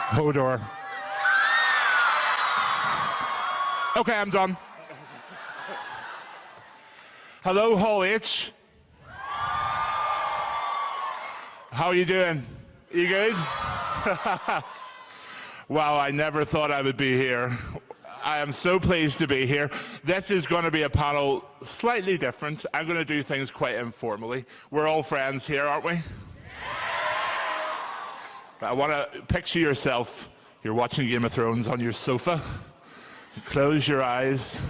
Hodor. Okay, I'm done. Hello, Hall H. How are you doing? You good? Wow, I never thought I would be here. I am so pleased to be here. This is going to be a panel slightly different. I'm going to do things quite informally. We're all friends here, aren't we? I want to picture yourself. You're watching Game of Thrones on your sofa. Close your eyes.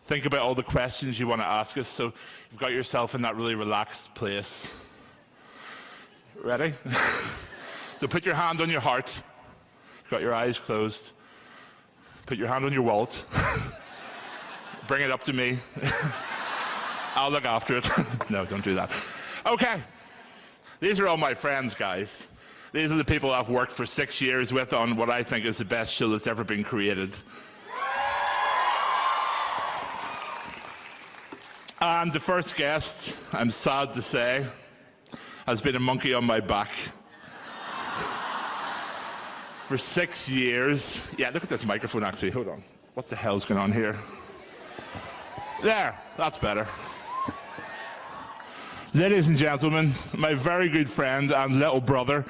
Think about all the questions you want to ask us. So you've got yourself in that really relaxed place. Ready? So put your hand on your heart. You've got your eyes closed. Put your hand on your wallet. Bring it up to me. I'll look after it. No, don't do that. Okay. These are all my friends, guys. These are the people I've worked for 6 years with on what I think is the best show that's ever been created. And the first guest, I'm sad to say, has been a monkey on my back. For 6 years. Yeah, look at this microphone actually, hold on. What the hell's going on here? There, that's better. Ladies and gentlemen, my very good friend and little brother,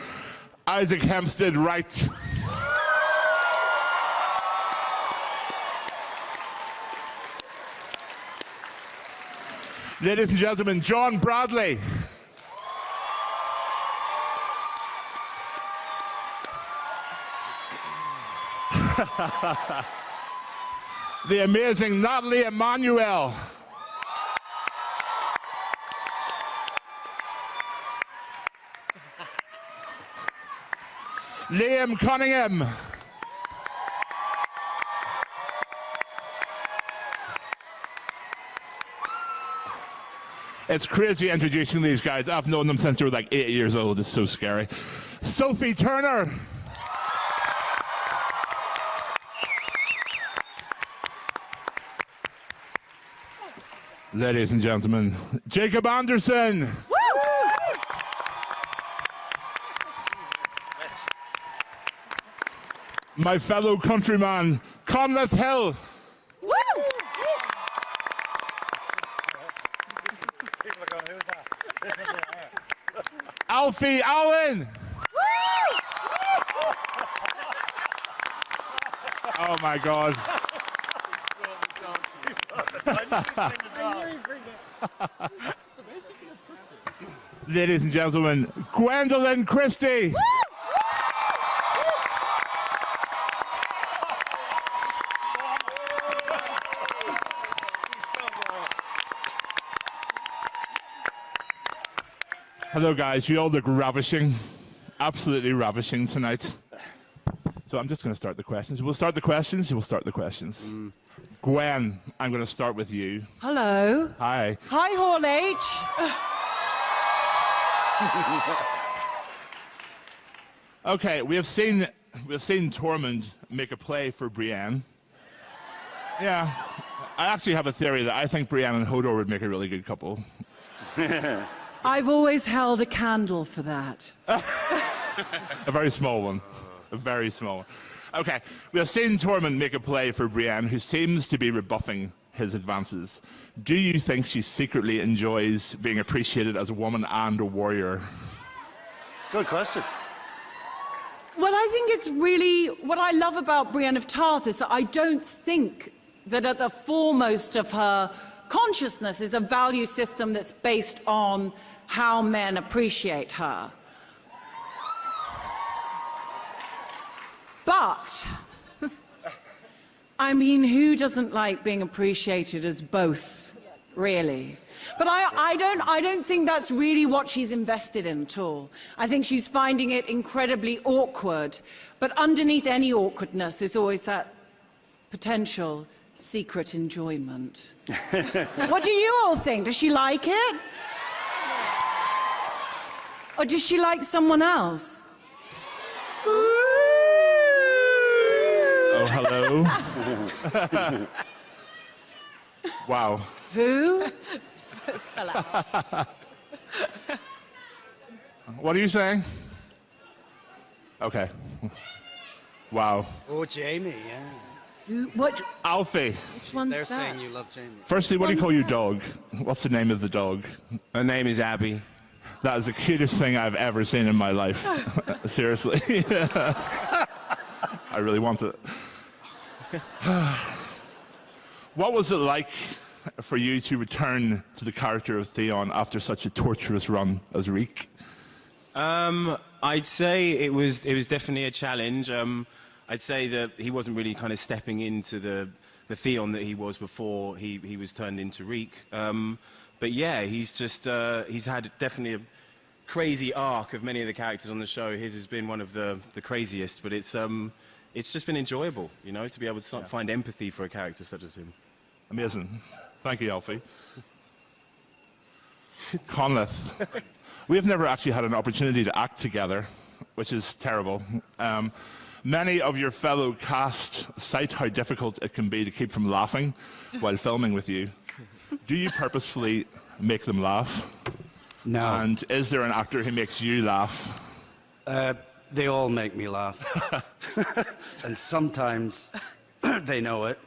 Isaac Hempstead Wright. Ladies and gentlemen, John Bradley. The amazing Natalie Emmanuel. Liam Cunningham. It's crazy introducing these guys. I've known them since they were like 8 years old. It's so scary. Sophie Turner. Ladies and gentlemen, Jacob Anderson. My fellow countryman, Conleth Hill. Alfie Allen. Oh my God. Ladies and gentlemen, Gwendolyn Christie. Hello guys, you all look ravishing, absolutely ravishing tonight. So I'm just going to start the questions. We'll start the questions, we'll start the questions. Gwen, I'm going to start with you. Hello. Hi. Hi, Hall H. Okay, we have seen Tormund make a play for Brienne. Yeah, I actually have a theory that I think Brienne and Hodor would make a really good couple. I've always held a candle for that. A very small one. A very small one. Okay, we have seen Tormund make a play for Brienne, who seems to be rebuffing his advances. Do you think she secretly enjoys being appreciated as a woman and a warrior? Good question. Well, I think it's really, what I love about Brienne of Tarth is that I don't think that at the foremost of her consciousness is a value system that's based on how men appreciate her. But, I mean, who doesn't like being appreciated as both, really? But I don't think that's really what she's invested in at all. I think she's finding it incredibly awkward. But underneath any awkwardness is always that potential secret enjoyment. What do you all think? Does she like it? Or does she like someone else? Oh, hello. Wow. Who? Spell out. What are you saying? Okay. Wow. Oh, Jamie, yeah. What? Alfie. Which one's They're that? saying you love Jamie. Firstly, what do you call your dog? What's the name of the dog? Her name is Abby. That is the cutest thing I've ever seen in my life. Seriously. I really want it. What was it like for you to return to the character of Theon after such a torturous run as Reek? I'd say it was definitely a challenge. I'd say that he wasn't really kind of stepping into the Theon that he was before he was turned into Reek. But yeah, he's just he's had definitely a crazy arc of many of the characters on the show. His has been one of the craziest, but it's just been enjoyable, you know, to be able to find empathy for a character such as him. Amazing. Thank you, Alfie. Conleth. We have never actually had an opportunity to act together, which is terrible. Many of your fellow cast cite how difficult it can be to keep from laughing while filming with you. Do you purposefully make them laugh? No. And is there an actor who makes you laugh? They all make me laugh. And sometimes they know it,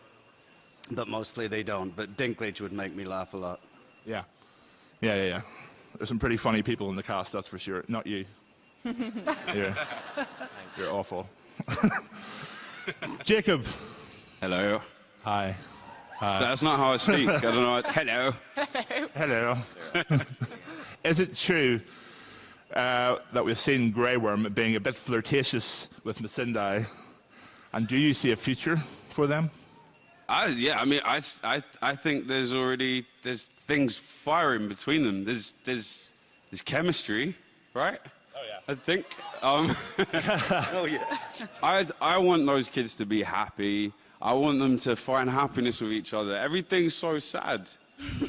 but mostly they don't. But Dinklage would make me laugh a lot. Yeah. Yeah. There's some pretty funny people in the cast, that's for sure. Not you. You're awful. Jacob. Hello. Hi. That's not how I speak. I don't know. Hello. Hello. Is it true that we've seen Grey Worm being a bit flirtatious with Missandei? And do you see a future for them? Yeah, I mean, I think there's things firing between them. There's chemistry, right? Oh yeah. I think. Oh, yeah. I want those kids to be happy. I want them to find happiness with each other. Everything's so sad.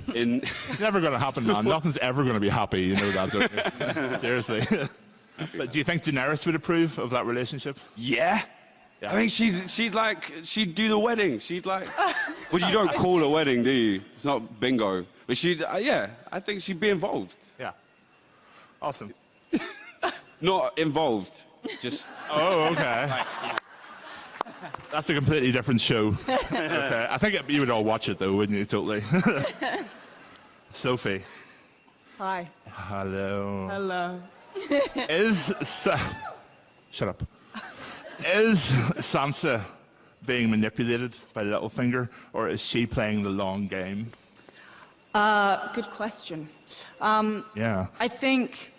It's never going to happen, man. Nothing's ever going to be happy, you know that, don't you? Seriously. But do you think Daenerys would approve of that relationship? Yeah. Yeah. I mean, she'd do the wedding. She'd like, well, you don't call a wedding, do you? It's not bingo. But yeah, I think she'd be involved. Yeah. Awesome. Not involved, just. Oh, okay. That's a completely different show. Okay. I think you would all watch it, though, wouldn't you? Totally. Sophie. Hi. Hello. Hello. Shut up. Is Sansa being manipulated by Littlefinger, or is she playing the long game? Good question. Yeah. I think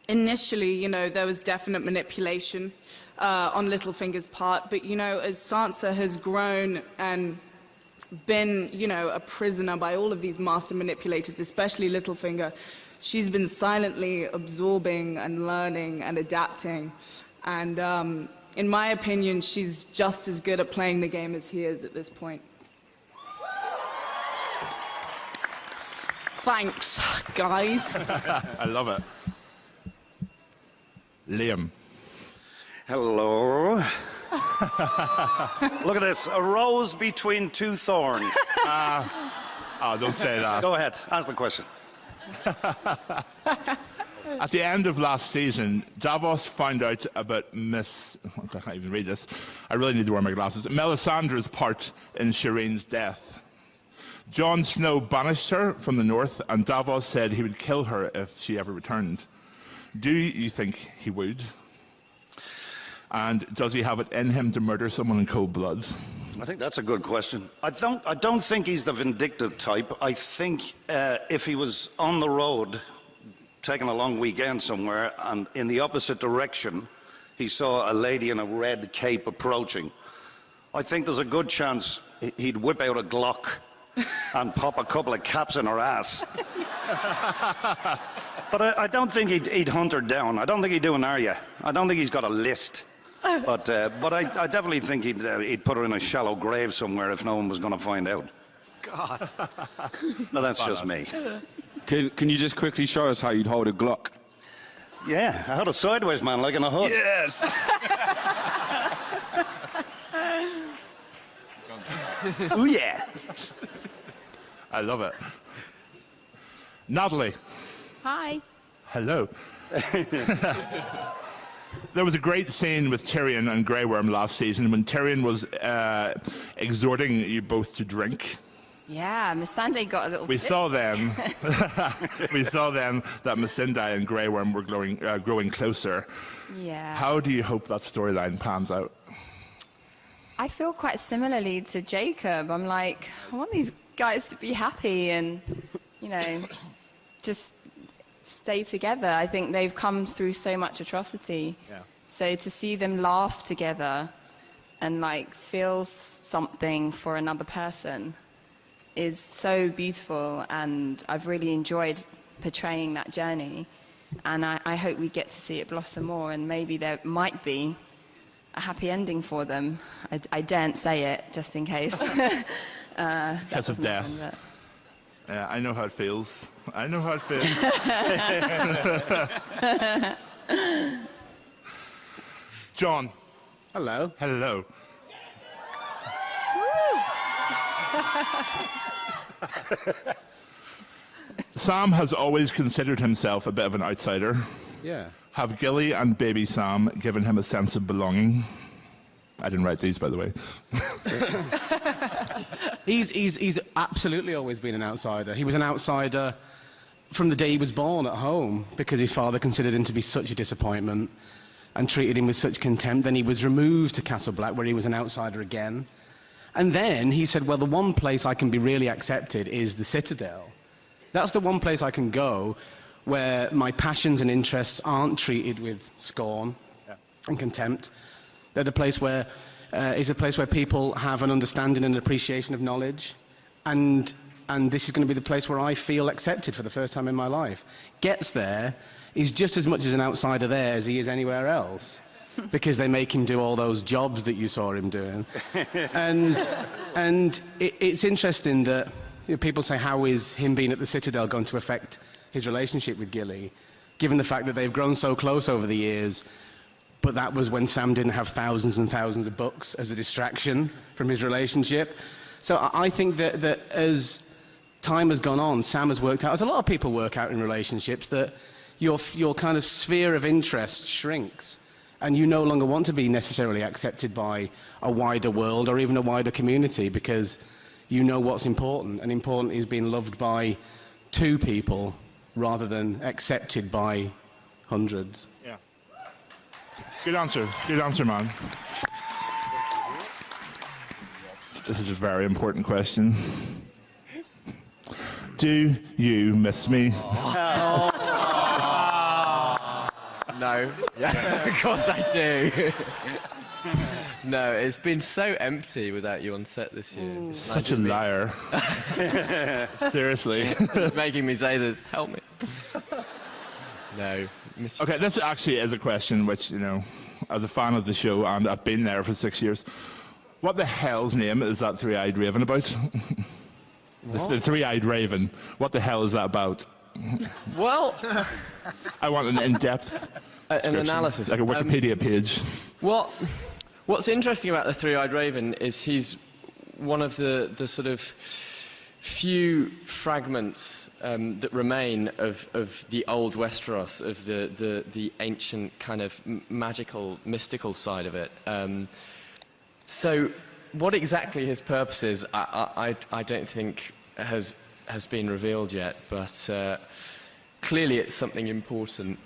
initially, you know, there was definite manipulation on Littlefinger's part, but, you know, as Sansa has grown and been, you know, a prisoner by all of these master manipulators, especially Littlefinger, she's been silently absorbing and learning and adapting. And in my opinion, she's just as good at playing the game as he is at this point. Thanks, guys. I love it. Liam. Hello. Look at this. A rose between two thorns. Oh, don't say that. Go ahead. Ask the question. At the end of last season, Davos found out about I can't even read this. I really need to wear my glasses. Melisandre's part in Shireen's death. Jon Snow banished her from the north, and Davos said he would kill her if she ever returned. Do you think he would? And does he have it in him to murder someone in cold blood? I think that's a good question. I don't think he's the vindictive type. I think if he was on the road, taking a long weekend somewhere, and in the opposite direction, he saw a lady in a red cape approaching, I think there's a good chance he'd whip out a Glock and pop a couple of caps in her ass. But I don't think he'd hunt her down. I don't think he'd do an Arya. I don't think he's got a list. But I definitely think he'd put her in a shallow grave somewhere if no one was going to find out. God. No, that's just me. Can you just quickly show us how you'd hold a Glock? Yeah, I had a sideways man like in a hood. Yes! Oh, yeah. I love it. Natalie. Hi. Hello. There was a great scene with Tyrion and Grey Worm last season when Tyrion was exhorting you both to drink. Yeah, Missandei got a little We bit. saw then, we saw then that Missandei and Grey Worm were growing closer. Yeah. How do you hope that storyline pans out? I feel quite similarly to Jacob. I'm like, I want these guys to be happy and, you know, just stay together. I think they've come through so much atrocity. Yeah. So to see them laugh together and like feel something for another person is so beautiful, and I've really enjoyed portraying that journey. And I hope we get to see it blossom more, and maybe there might be a happy ending for them. I daren't say it, just in case. Because of death. Yeah, I know how it feels. I know how it feels. John. Hello. Hello. Sam has always considered himself a bit of an outsider. Yeah. Have Gilly and baby Sam given him a sense of belonging? I didn't write these, by the way. He's absolutely always been an outsider. He was an outsider from the day he was born at home because his father considered him to be such a disappointment and treated him with such contempt. Then he was removed to Castle Black, where he was an outsider again. And then he said, well, the one place I can be really accepted is the Citadel. That's the one place I can go where my passions and interests aren't treated with scorn and contempt. They're the place where is a place where people have an understanding and appreciation of knowledge, and this is going to be the place where I feel accepted for the first time in my life. Gets there is just as much as an outsider there as he is anywhere else, because they make him do all those jobs that you saw him doing, and it's interesting that people say, how is him being at the Citadel going to affect his relationship with Gilly, given the fact that they've grown so close over the years. But that was when Sam didn't have thousands and thousands of books as a distraction from his relationship. So I think that as time has gone on, Sam has worked out, as a lot of people work out in relationships, that your kind of sphere of interest shrinks. And you no longer want to be necessarily accepted by a wider world or even a wider community, because you know what's important. And important is being loved by 2 people rather than accepted by hundreds. Yeah. Good answer, man. This is a very important question. Do you miss me? No. Yeah, of course I do. No, it's been so empty without you on set this year. Such a liar. Seriously. It's making me say this. Help me. No. Miss you. Okay, this actually is a question which, you know, as a fan of the show, and I've been there for 6 years, what the hell's name is that three-eyed raven about? The three-eyed raven. What the hell is that about? Well, I want an in-depth an analysis. like a Wikipedia page. What's interesting about the three-eyed raven is he's one of the sort of few fragments that remain of the old Westeros, of the ancient kind of magical, mystical side of it. So what exactly his purpose is, I don't think has been revealed yet, but clearly it's something important.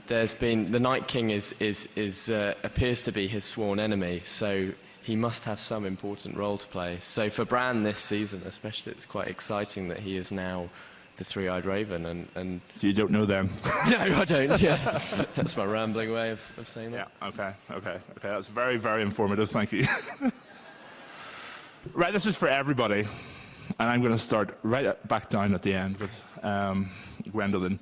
There's been the Night King appears to be his sworn enemy, so he must have some important role to play. So for Bran this season especially, it's quite exciting that he is now the three-eyed raven. And So you don't know them? no, I don't. Yeah, that's my rambling way of saying that. Yeah, okay. That's very, very informative. Thank you. Right, this is for everybody. And I'm going to start right back down at the end with Gwendolyn.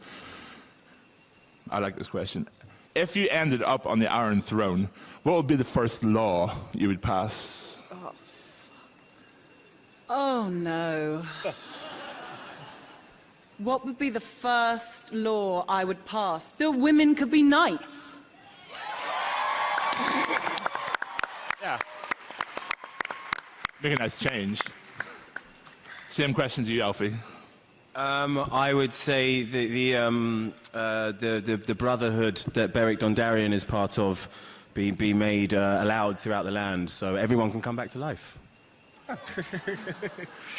I like this question. If you ended up on the Iron Throne, what would be the first law you would pass? Oh, no. What would be the first law I would pass? That women could be knights. Yeah. Make a nice change. Same question to you, Alfie. I would say the brotherhood that Beric Dondarrion is part of be made allowed throughout the land, so everyone can come back to life.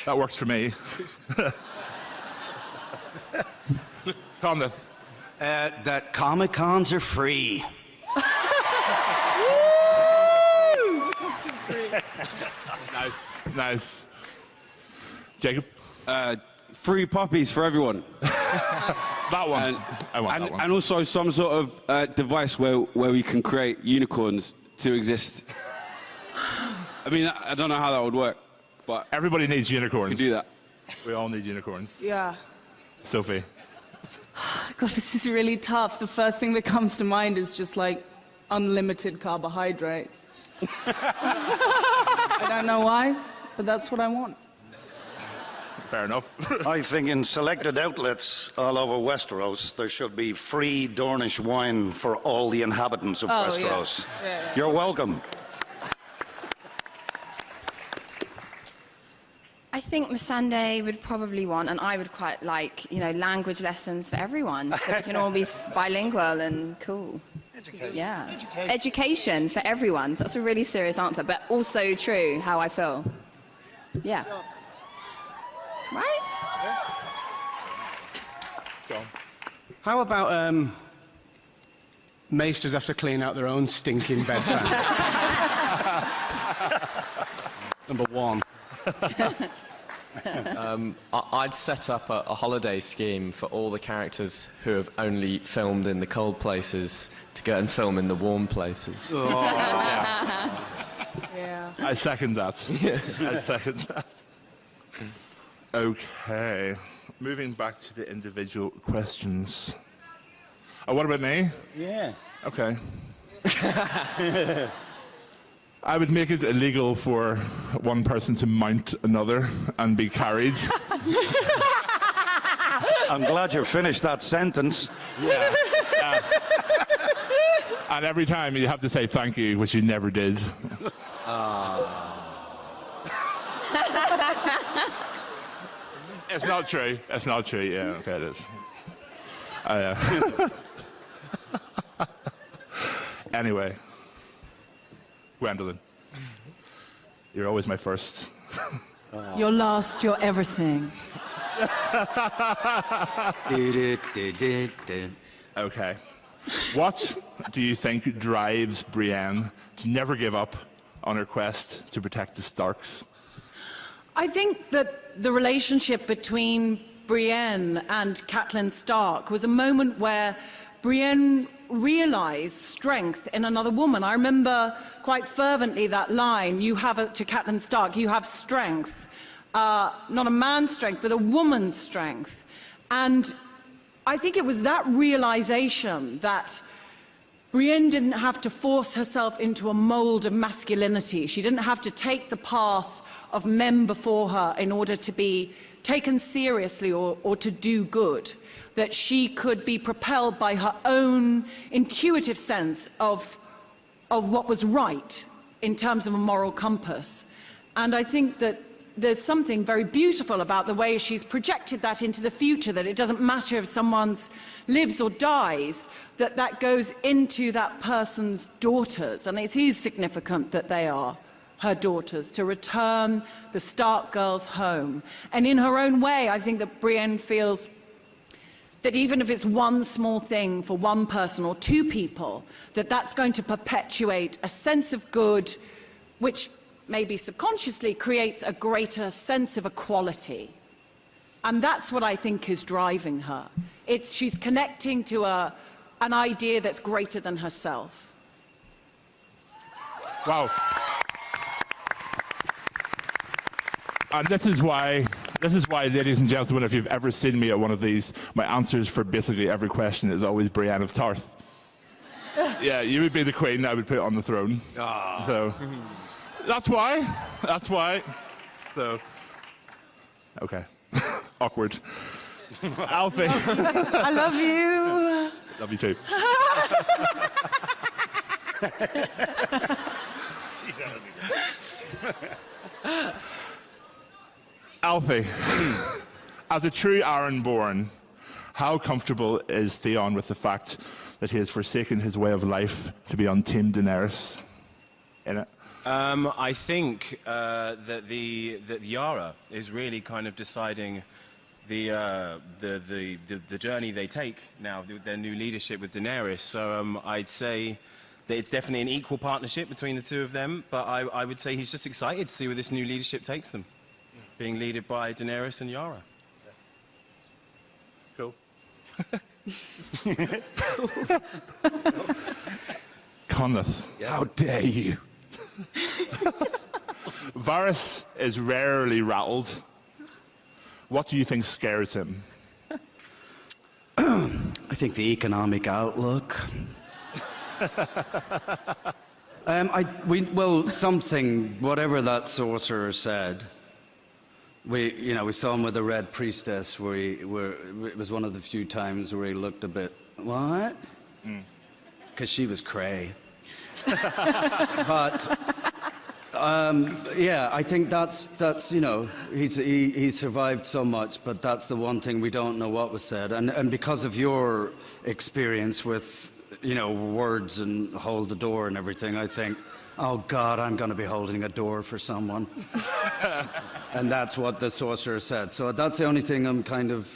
That works for me. Conleth. That Comic-Cons are free. Nice. Jacob? Free puppies for everyone. That one. I want that one. And also some sort of device where we can create unicorns to exist. I mean, I don't know how that would work, but everybody needs unicorns. We can do that. We all need unicorns. Yeah. Sophie? God, this is really tough. The first thing that comes to mind is just like unlimited carbohydrates. I don't know why, but that's what I want. Fair enough. I think in selected outlets all over Westeros, there should be free Dornish wine for all the inhabitants of Westeros. Yeah. You're welcome. I think Missandei would probably want, and I would quite like, language lessons for everyone, so we can all be bilingual and cool. Education. Yeah. Education for everyone. So that's a really serious answer, but also true how I feel. Yeah. Right? John. How about maesters have to clean out their own stinking bedpan? Number one. I'd set up a holiday scheme for all the characters who have only filmed in the cold places to go and film in the warm places. Oh, yeah. Yeah. I second that. I second that. Okay. Moving back to the individual questions. Oh, what about me? Yeah. Okay. I would make it illegal for one person to mount another and be carried. I'm glad you finished that sentence. Yeah. And every time you have to say thank you, which you never did. It's not true. It's not true. Yeah, okay, it is. Anyway. Gwendolyn, you're always my first. You're last, you're everything. Okay. What do you think drives Brienne to never give up on her quest to protect the Starks? I think that the relationship between Brienne and Catelyn Stark was a moment where Brienne realized strength in another woman. I remember quite fervently that line, to Catelyn Stark, you have strength, not a man's strength, but a woman's strength. And I think it was that realization that Brienne didn't have to force herself into a mold of masculinity. She didn't have to take the path of men before her in order to be taken seriously or to do good. That she could be propelled by her own intuitive sense of what was right in terms of a moral compass. And I think that there's something very beautiful about the way she's projected that into the future, that it doesn't matter if someone lives or dies, that goes into that person's daughters. And it is significant that they are her daughters, to return the Stark girls home. And in her own way, I think that Brienne feels that even if it's one small thing for one person or two people, that's going to perpetuate a sense of good, which maybe subconsciously creates a greater sense of equality. And that's what I think is driving her. She's connecting to an idea that's greater than herself. Wow. And this is why, ladies and gentlemen, if you've ever seen me at one of these, my answers for basically every question is always Brienne of Tarth. Yeah, you would be the queen, I would put on the throne. So, that's why. So, okay. Awkward. Alfie. I love you. Love you too. She's out of me. Alfie, As a true Ironborn, how comfortable is Theon with the fact that he has forsaken his way of life to be on Team Daenerys in it? I think that Yara is really kind of deciding the journey they take now, their new leadership with Daenerys. So I'd say that it's definitely an equal partnership between the two of them, but I would say he's just excited to see where this new leadership takes them, being led by Daenerys and Yara. Cool. Conleth. How dare you? Varys is rarely rattled. What do you think scares him? I think the economic outlook. Well, something, whatever that sorcerer said. We saw him with the Red Priestess, it was one of the few times where he looked a bit, what? Because she was cray. But, yeah, I think that's he survived so much, but that's the one thing we don't know what was said. And because of your experience with, words and hold the door and everything, I think, oh God, I'm going to be holding a door for someone. And that's what the sorcerer said. So that's the only thing I'm kind of,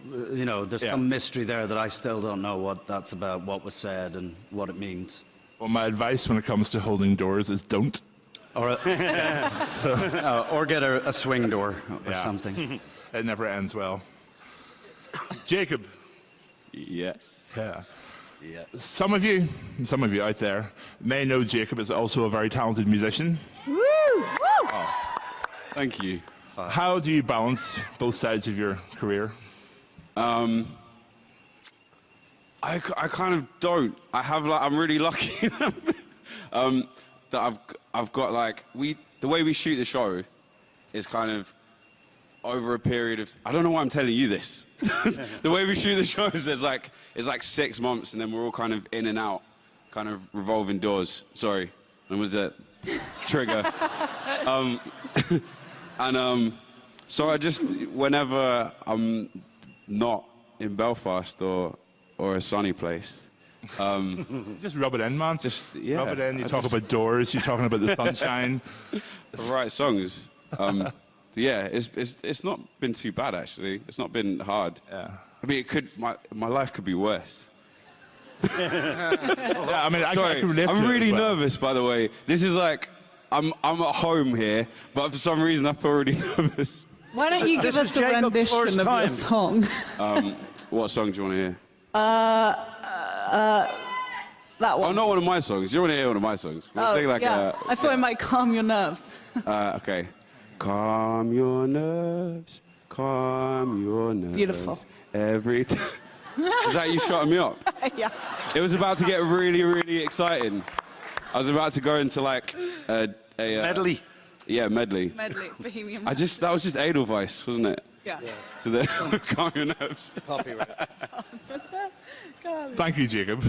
there's some mystery there that I still don't know what that's about, what was said and what it means. Well, my advice when it comes to holding doors is don't. Or, or get a swing door or something. It never ends well. Jacob. Yes. Yeah. Some of you out there may know Jacob is also a very talented musician. Woo! Oh, thank you. How do you balance both sides of your career? I kind of don't. I'm really lucky that I've got the way we shoot the show is kind of over a period of, I don't know why I'm telling you this. The way we shoot the show is it's like 6 months and then we're all kind of in and out, kind of revolving doors. Sorry, that was a trigger. So I just, whenever I'm not in Belfast or a sunny place, just rub it in, man. Just rub it in. You talk about doors. You're talking about the sunshine. Write songs. Yeah, it's not been too bad actually. It's not been hard. Yeah. I mean, my life could be worse. Yeah, I mean, Sorry, I can relate to I'm it, really but- nervous. By the way, this is like I'm at home here, but for some reason I feel really nervous. Why don't you give us a rendition of your song? What song do you want to hear? That one. Oh, not one of my songs. You want to hear one of my songs? We'll take I thought it might calm your nerves. Okay. Calm your nerves. Calm your nerves. Beautiful. Everything. Is that you shutting me up? Yeah. It was about to get really, really exciting. I was about to go into like a Medley. Yeah, medley. Medley, Bohemian. That was just Edelweiss, wasn't it? Yeah. So the calm your nerves. Copyright. Thank you, Jacob.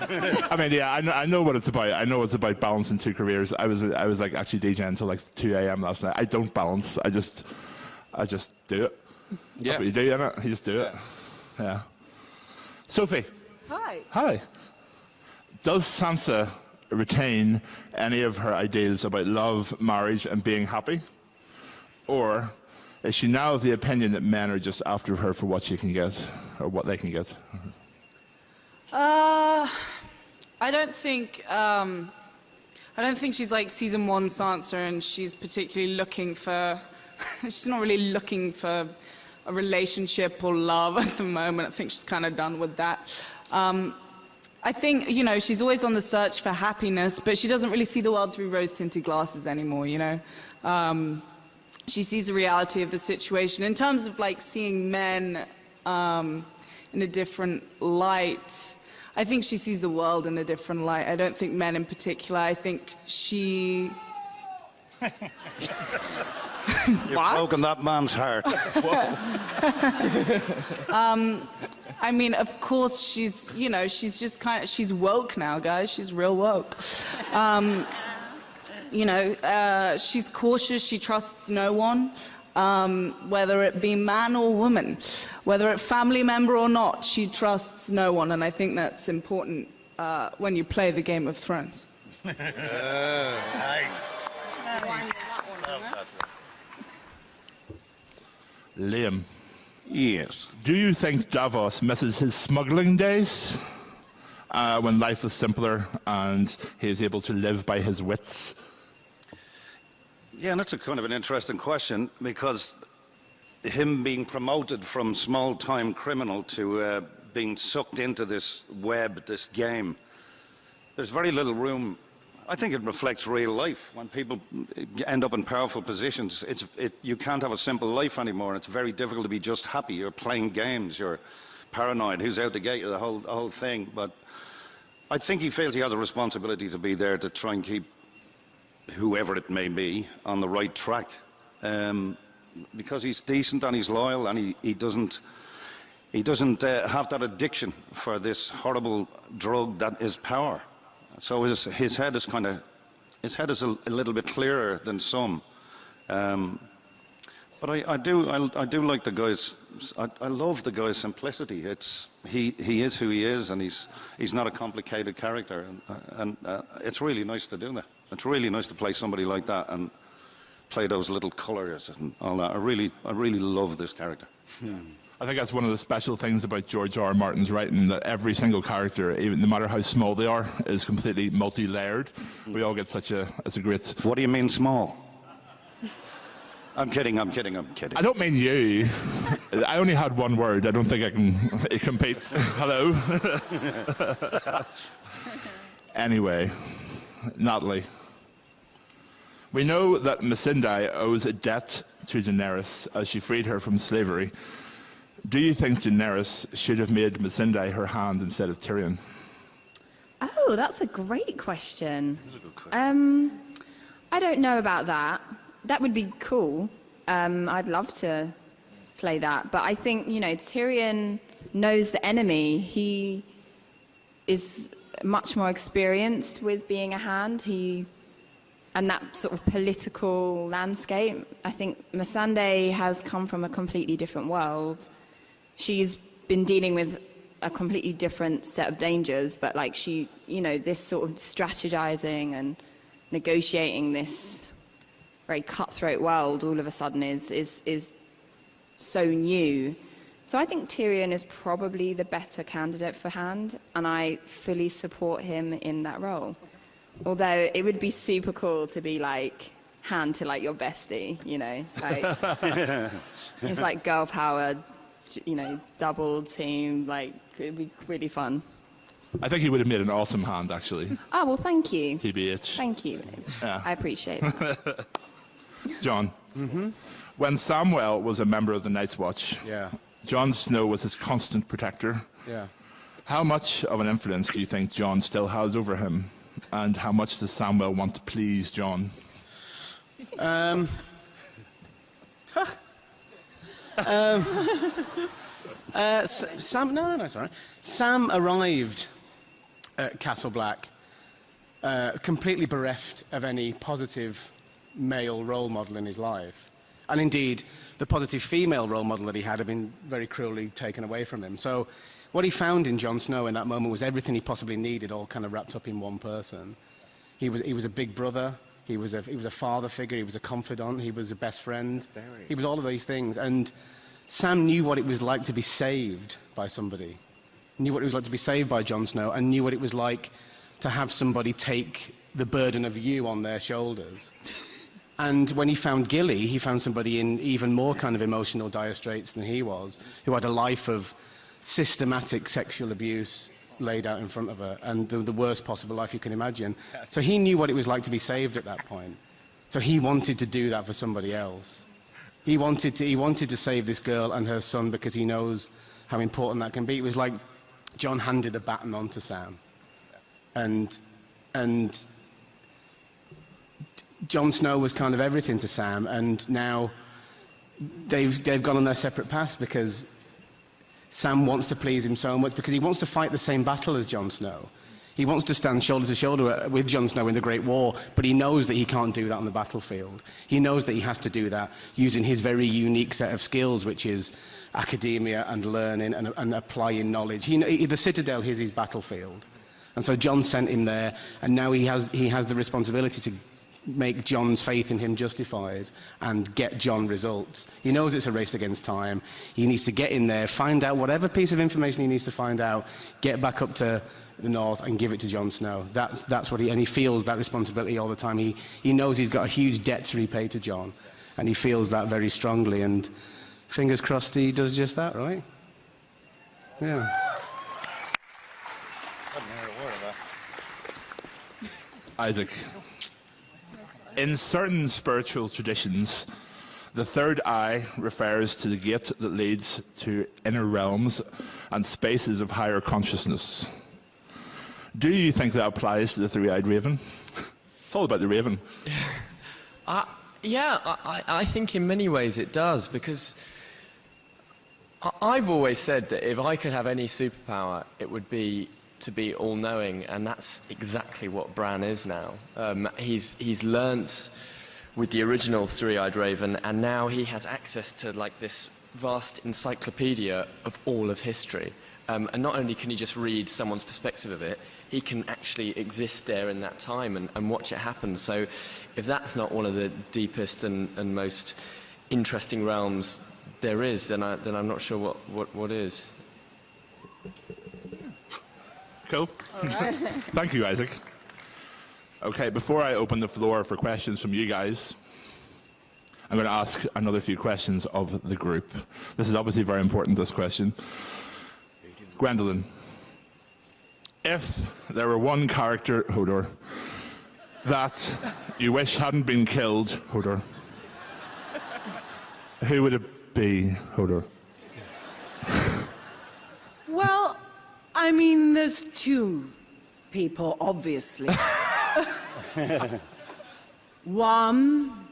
I mean, yeah, I know what it's about. I know it's about balancing two careers. I was like actually DJing until like 2 a.m. last night. I don't balance. I just do it. Yeah. That's what you do, innit? You just do it. Yeah. Sophie. Hi. Hi. Does Sansa retain any of her ideals about love, marriage, and being happy? Or is she now of the opinion that men are just after her for what she can get, or what they can get? I don't think she's like season 1 Sansa and she's particularly looking for, she's not really looking for a relationship or love at the moment. I think she's kind of done with that. I think, she's always on the search for happiness, but she doesn't really see the world through rose-tinted glasses anymore, She sees the reality of the situation. In terms of like seeing men in a different light, I think she sees the world in a different light. I don't think men in particular. I think she... You've broken that man's heart. I mean, of course, she's, she's just she's woke now, guys. She's real woke. She's cautious. She trusts no one. whether it be man or woman, whether it family member or not, she trusts no one, and I think that's important when you play the Game of Thrones. Nice. Liam, Yes. do you think Davos misses his smuggling days? When life was simpler and he is able to live by his wits? Yeah, and that's a kind of an interesting question, because him being promoted from small-time criminal to being sucked into this web, this game, there's very little room. I think it reflects real life. When people end up in powerful positions, you can't have a simple life anymore. It's very difficult to be just happy. You're playing games, you're paranoid, who's out the gate, the whole thing. But I think he feels he has a responsibility to be there to try and keep whoever it may be on the right track, because he's decent and he's loyal, and he doesn't have that addiction for this horrible drug that is power. So his head is a little bit clearer than some. But I do like the guy's. I love the guy's simplicity. He is who he is, and he's not a complicated character, and it's really nice to do that. It's really nice to play somebody like that and play those little colours and all that. I really love this character. I think that's one of the special things about George R. R. Martin's writing, that every single character, even no matter how small they are, is completely multi-layered. We all get it's a great... What do you mean small? I'm kidding. I don't mean you. I only had one word. I don't think I can compete. Hello? Anyway, Natalie. We know that Missandei owes a debt to Daenerys as she freed her from slavery. Do you think Daenerys should have made Missandei her hand instead of Tyrion? Oh, that's a great question. That's a good question. I don't know about that. That would be cool. I'd love to play that. But I think, Tyrion knows the enemy. He is much more experienced with being a hand. And that sort of political landscape. I think Missandei has come from a completely different world. She's been dealing with a completely different set of dangers, but this sort of strategizing and negotiating this very cutthroat world all of a sudden is so new. So I think Tyrion is probably the better candidate for hand, and I fully support him in that role. Although it would be super cool to be hand to your bestie, it's like girl power, double team, it'd be really fun. I think he would have made an awesome hand, actually. Oh, well, thank you. TBH. Thank you. Yeah. I appreciate it. John. Mm-hmm. When Samwell was a member of the Night's Watch, Jon Snow was his constant protector. Yeah. How much of an influence do you think Jon still has over him? And how much does Samwell want to please Jon? Sam, no, sorry. Sam arrived at Castle Black completely bereft of any positive male role model in his life. And indeed, the positive female role model that he had been very cruelly taken away from him. So what he found in Jon Snow in that moment was everything he possibly needed, all kind of wrapped up in one person. He was a big brother. He was a father figure. He was a confidant. He was a best friend. He was all of these things. And Sam knew what it was like to be saved by somebody. Knew what it was like to be saved by Jon Snow, and knew what it was like to have somebody take the burden of you on their shoulders. And when he found Gilly, he found somebody in even more kind of emotional dire straits than he was, who had a life of systematic sexual abuse laid out in front of her, and the worst possible life you can imagine. So he knew what it was like to be saved at that point. So he wanted to do that for somebody else. He wanted to save this girl and her son because he knows how important that can be. It was like Jon handed the baton on to Sam. And Jon Snow was kind of everything to Sam, and now they've gone on their separate paths because Sam wants to please him so much, because he wants to fight the same battle as Jon Snow. He wants to stand shoulder to shoulder with Jon Snow in the Great War, but he knows that he can't do that on the battlefield. He knows that he has to do that using his very unique set of skills, which is academia and learning and applying knowledge. The Citadel is his battlefield. And so Jon sent him there, and now he has the responsibility to make Jon's faith in him justified and get Jon results. He knows it's a race against time. He needs to get in there, find out whatever piece of information he needs to find out, get back up to the north and give it to Jon Snow. That's what he feels that responsibility all the time. He knows he's got a huge debt to repay to Jon, and he feels that very strongly, and fingers crossed he does just that, right? Yeah. Isaac, in certain spiritual traditions, the third eye refers to the gate that leads to inner realms and spaces of higher consciousness. Do you think that applies to the three-eyed raven? It's all about the raven. I think in many ways it does, because I've always said that if I could have any superpower, it would be to be all-knowing, and that's exactly what Bran is now. He's learnt with the original three-eyed raven, and now he has access to like this vast encyclopedia of all of history. And not only can he just read someone's perspective of it, he can actually exist there in that time and watch it happen. So if that's not one of the deepest and most interesting realms there is, then I'm not sure what is. Cool. All right. Thank you, Isaac. Okay, before I open the floor for questions from you guys, I'm going to ask another few questions of the group. This is obviously very important, this question. Gwendolyn, if there were one character, Hodor, that you wish hadn't been killed, Hodor, who would it be, Hodor? Well, I mean, there's two people, obviously. One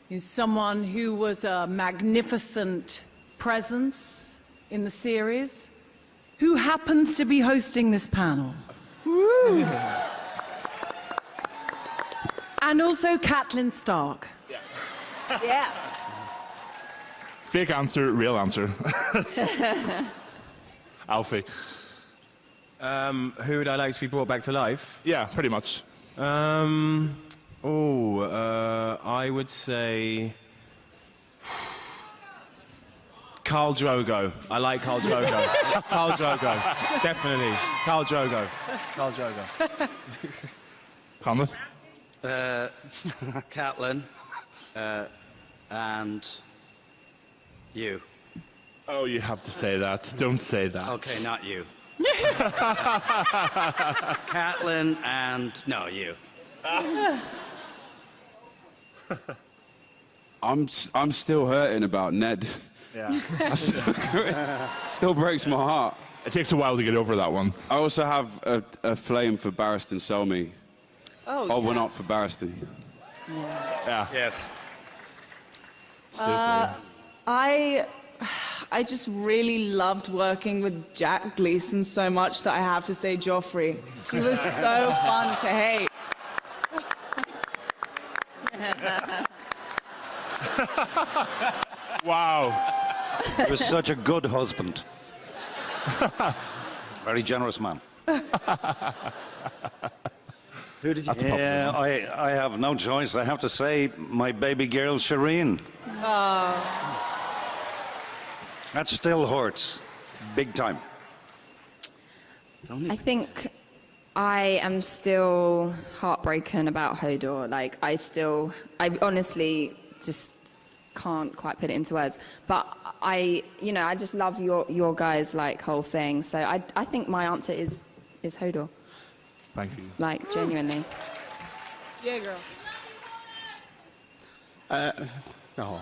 is someone who was a magnificent presence in the series, who happens to be hosting this panel. Woo! And also Catelyn Stark. Yeah. Fake answer, real answer. Alfie. Who would I like to be brought back to life? Yeah, pretty much. I would say Khal Drogo. I like Khal Drogo. Khal Drogo, definitely. Khal Drogo. Khal Drogo. Conleth? Catelyn, and you. Oh, you have to say that. Don't say that. Okay, not you. Catelyn and no, you. I'm still hurting about Ned. Yeah. Still breaks my heart. It takes a while to get over that one. I also have a flame for Barristan Selmy. Oh, we're not for Barristan. Yeah. Yes. I just really loved working with Jack Gleeson so much that I have to say Joffrey. He was so fun to hate. Wow. He was such a good husband. Very generous man. Who did you? Yeah, I have no choice. I have to say my baby girl, Shireen. Oh. That still hurts. Big time. I think I am still heartbroken about Hodor. Like, I honestly just can't quite put it into words. But I just love your guys' like whole thing. So I think my answer is Hodor. Thank you. Like, genuinely. Yeah, girl.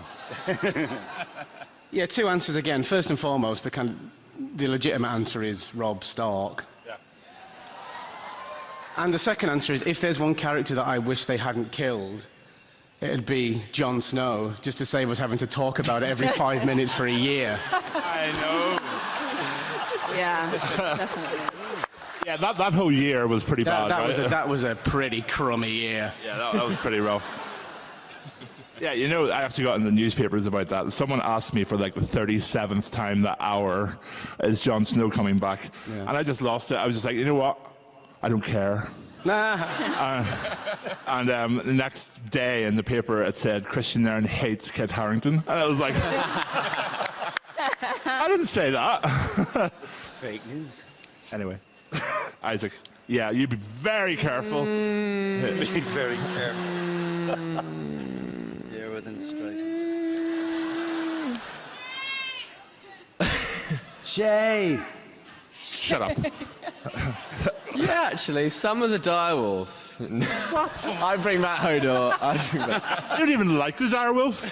Yeah, two answers again. First and foremost, the legitimate answer is Robb Stark. Yeah. And the second answer is, if there's one character that I wish they hadn't killed, it'd be Jon Snow, just to save us having to talk about it every 5 minutes for a year. I know. Yeah, definitely. Yeah, that whole year was pretty bad, right? That was a pretty crummy year. Yeah, that was pretty rough. Yeah, you know, I actually got in the newspapers about that. Someone asked me for like the 37th time that hour, is Jon Snow coming back? Yeah. And I just lost it. I was just like, you know what? I don't care. Nah. And the next day in the paper it said Christian Nairn hates Kit Harington. And I was like, I didn't say that. Fake news. Anyway, Isaac, yeah, you be very careful. Be very careful. You're within strike. Shay! Shut up. Yeah, actually, some of the direwolf. What? I bring back Hodor. You don't even like the direwolf?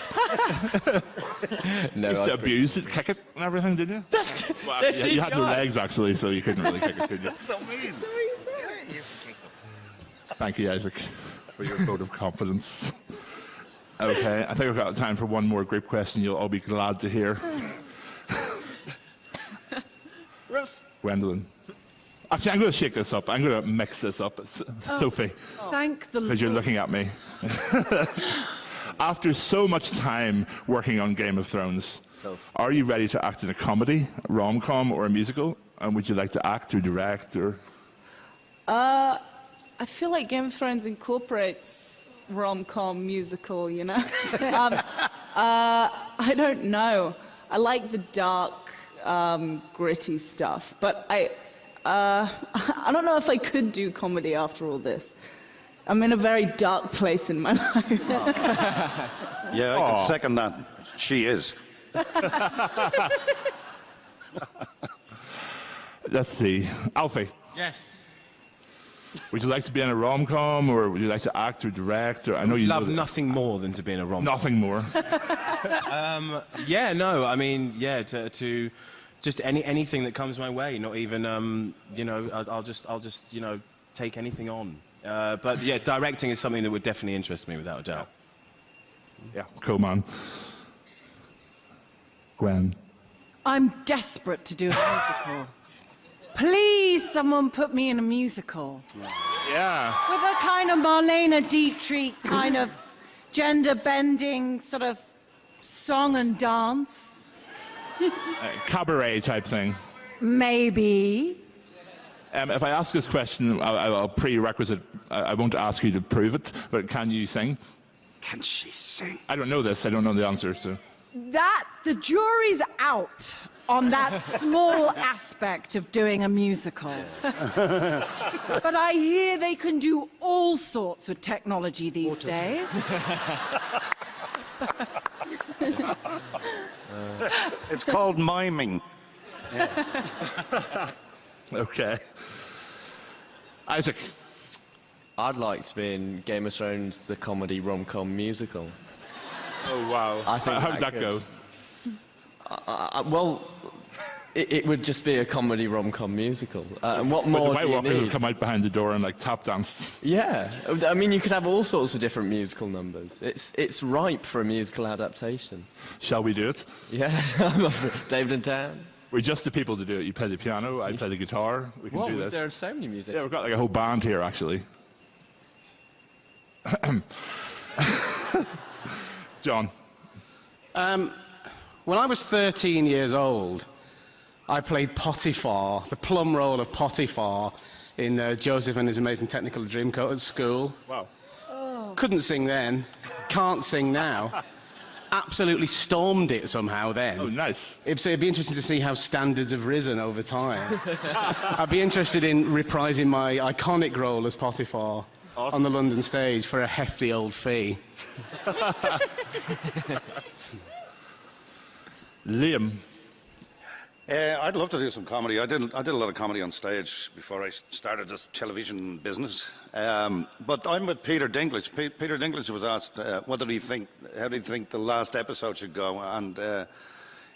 No, You used to abuse it, kick it, and everything, didn't you? Well, yeah, you had no legs, actually, so you couldn't really kick it, could you? So mean. Thank you, Isaac, for your vote of confidence. Okay, I think we've got time for one more group question you'll all be glad to hear. Gwendolyn. Actually, I'm going to shake this up. I'm going to mix this up. Sophie. Thank the Lord. Because you're looking at me. After so much time working on Game of Thrones, are you ready to act in a comedy, a rom-com, or a musical? And would you like to act or direct or? I feel like Game of Thrones incorporates rom-com musical, you know? I don't know. I like the dark, gritty stuff, but I don't know if I could do comedy after all this. I'm in a very dark place in my life. Yeah, I can second that. She is. Let's see. Alfie. Yes. Would you like to be in a rom-com, or would you like to act or direct? Or I know you love know nothing more than to be in a rom-com. Nothing more. Yeah, no, I mean, yeah, to just anything that comes my way. Not even, you know, I'll just, you know, take anything on. But yeah, directing is something that would definitely interest me, without a doubt. Yeah, cool, man. Gwen. I'm desperate to do a musical. Please, someone put me in a musical. Yeah. With a kind of Marlene Dietrich kind of gender-bending sort of song and dance. Cabaret type thing. Maybe. If I ask this question, I'll prerequisite. I won't ask you to prove it, but can you sing? Can she sing? I don't know this. I don't know the answer. So. The jury's out on that small aspect of doing a musical. But I hear they can do all sorts with technology these days. It's called miming. Okay. Isaac. I'd like to be in Game of Thrones, the comedy rom-com musical. Oh, wow. I think How would that go? Well, it would just be a comedy rom-com musical. And what more the White do you Walkers need? would come out behind the door and like tap dance. Yeah, I mean, you could have all sorts of different musical numbers. It's ripe for a musical adaptation. Shall we do it? Yeah, David and Dan. We're just the people to do it. You play the piano, I play the guitar. We can do this. There are so many music. Yeah, we've got like a whole band here, actually. John. When I was 13 years old, I played Potiphar, the plum role of Potiphar, in Joseph and His Amazing Technical Dreamcoat at school. Wow. Couldn't sing then, can't sing now. Absolutely stormed it somehow then. Oh, nice. It'd be interesting to see how standards have risen over time. I'd be interested in reprising my iconic role as Potiphar on the London stage for a hefty old fee. Liam. I'd love to do some comedy. I did a lot of comedy on stage before I started this television business. But I'm with Peter Dinklage. Peter Dinklage was asked, how did he think the last episode should go? And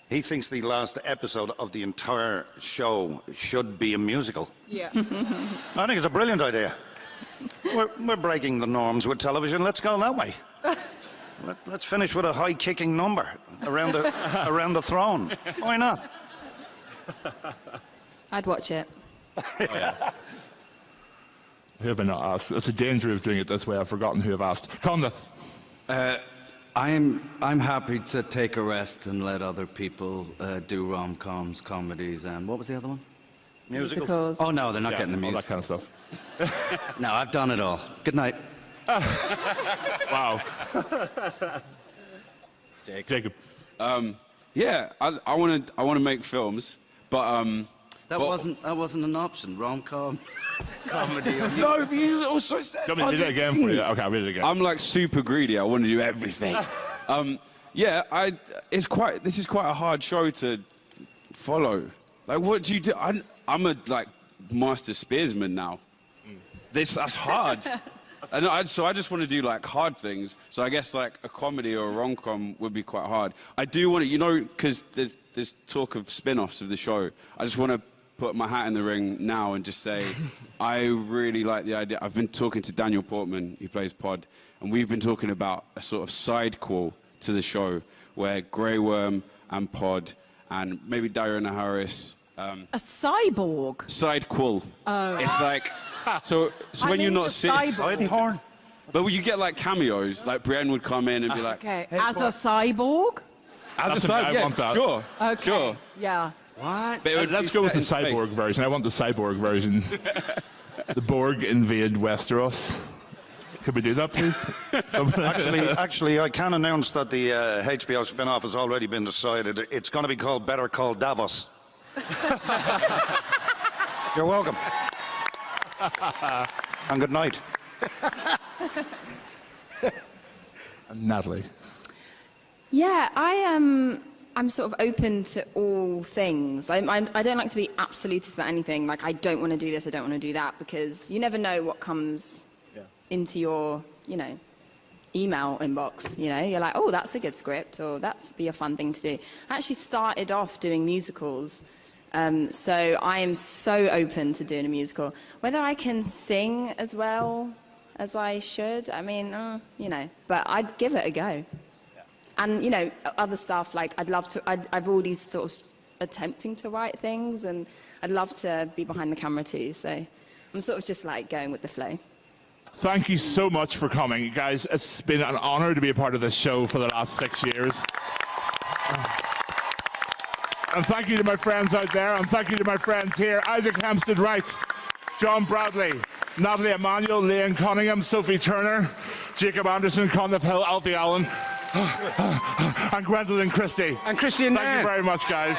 he thinks the last episode of the entire show should be a musical. Yeah. I think it's a brilliant idea. We're breaking the norms with television. Let's go that way. Let's finish with a high-kicking number around the throne. Why not? I'd watch it. Who have I not asked? It's a danger of doing it this way. I've forgotten who I've asked. Conleth. I'm happy to take a rest and let other people do rom-coms, comedies, and what was the other one? Musicals. Oh no, they're not Yeah, getting the all music. that kind of stuff. No, I've done it all. Good night. Wow. Jacob. Yeah, I want to make films, but That wasn't an option. Rom-com, comedy. Or no, but you also said. Do you want me to read it again for you? Okay, I'll read it again. I'm like super greedy. I want to do everything. Yeah, this is quite a hard show to follow. Like, what do you do? I'm a like master spearsman now. That's hard. So I just want to do like hard things. So I guess like a comedy or a rom-com would be quite hard. I do want to, because there's talk of spin-offs of the show. I just want to put my hat in the ring now and just say, I really like the idea. I've been talking to Daniel Portman, who plays Pod, and we've been talking about a sort of sidequel to the show where Grey Worm and Pod and maybe Dario Naharis. A cyborg? Sidequel. Oh. It's like, so when you're not seeing... Side porn? But you get like cameos, like Brienne would come in and be like... Okay, as a cyborg? As a cyborg, I yeah, want that. Sure, Okay, sure. yeah. But it would Let's be go with the set in cyborg space. version. I want the cyborg version. The Borg invade Westeros. Could we do that, please? Actually, I can announce that the HBO spin-off has already been decided. It's going to be called Better Call Davos. You're welcome. And good night. Natalie. Yeah, I'm sort of open to all things. I don't like to be absolutist about anything. Like, I don't want to do this, I don't want to do that, because you never know what comes into your, email inbox. You're like, oh, that's a good script, or that'd be a fun thing to do. I actually started off doing musicals, so I am so open to doing a musical. Whether I can sing as well as I should, I mean, but I'd give it a go. And, other stuff, like, I've already sort of attempting to write things, and I'd love to be behind the camera too, so I'm sort of just like going with the flow. Thank you so much for coming, guys. It's been an honor to be a part of this show for the last 6 years. And thank you to my friends out there, and thank you to my friends here. Isaac Hampstead Wright, John Bradley, Natalie Emanuel, Liam Cunningham, Sophie Turner, Jacob Anderson, Conleth Hill, Alfie Allen, and Gwendolyn Christie. And Christian Thank you very much, guys.